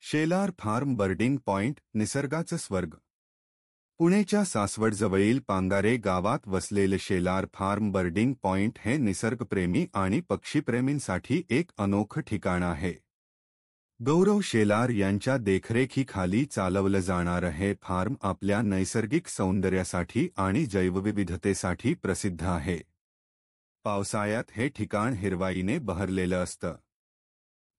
Shelar form बर्डिंग point निसर्गाचं स्वर्ग. पुणेच्या सासवडजवळील पांगारे गावात वसलेले शेलार फार्म बर्डिंग पॉइंट हे निसर्गप्रेमी आणि पक्षीप्रेमींसाठी एक अनोखं ठिकाण आहे. गौरव शेलार यांच्या देखरेखीखाली चालवलं जाणारं हे फार्म आपल्या नैसर्गिक सौंदर्यासाठी आणि जैवविविधतेसाठी प्रसिद्ध आहे. पावसाळ्यात हे ठिकाण हिरवाईने बहरलेलं असतं.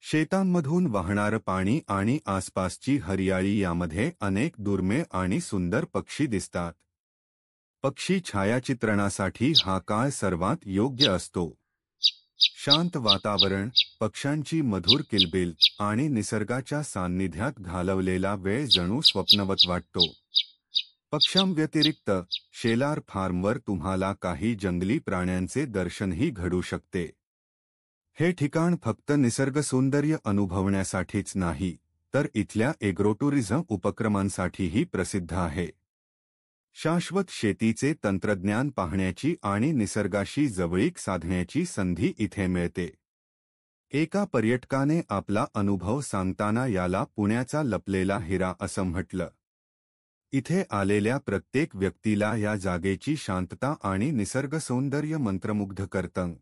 शेतांमधून वाहणारं पाणी आणि आसपासची हरियाळी यामध्ये अनेक दुर्मिळ आणि सुंदर पक्षी दिसतात. पक्षी छायाचित्रणासाठी हा काळ सर्वात योग्य असतो. शांत वातावरण, पक्ष्यांची मधुर किलबिल आणि निसर्गाच्या सान्निध्यात घालवलेला वेळ जणू स्वप्नवत वाटतो. पक्ष्यांव्यतिरिक्त शेलार फार्मवर तुम्हाला काही जंगली प्राण्यांचे दर्शनही घडू शकते. हे ठिकाण फक्त निसर्गसौंदर्य अनुभवण्यासाठीच नाही, तर इथल्या एग्रोटुरिझम उपक्रमांसाठीही प्रसिद्ध आहे. शाश्वत शेतीचे तंत्रज्ञान पाहण्याची आणि निसर्गाशी जवळीक साधण्याची संधी इथे मिळते. एका पर्यटकाने आपला अनुभव सांगताना याला पुण्याचा लपलेला हिरा असं म्हटलं. इथे आलेल्या प्रत्येक व्यक्तीला या जागेची शांतता आणि निसर्गसौंदर्य मंत्रमुग्ध करतं.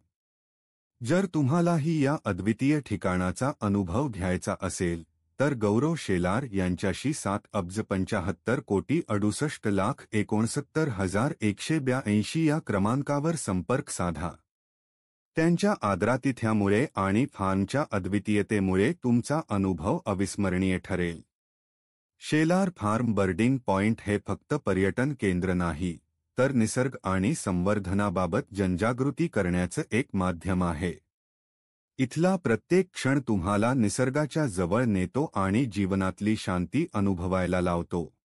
जर तुम्हालाही या अद्वितीय ठिकाणाचा अनुभव घ्यायचा असेल, तर गौरव शेलार यांच्याशी 7,75,68,69,182 या क्रमांकावर संपर्क साधा. त्यांच्या आदरातिथ्यामुळे आणि फार्मच्या अद्वितीयतेमुळे तुमचा अनुभव अविस्मरणीय ठरेल. शेलार फार्म बर्डिंग पॉइंट हे फक्त पर्यटन केंद्र नाही, तर निसर्ग आणि संवर्धनाबाबत जनजागृती करण्याचं एक माध्यम आहे. इथला प्रत्येक क्षण तुम्हाला निसर्गाच्या जवळ नेतो आणि जीवनातली शांती अनुभवायला लावतो.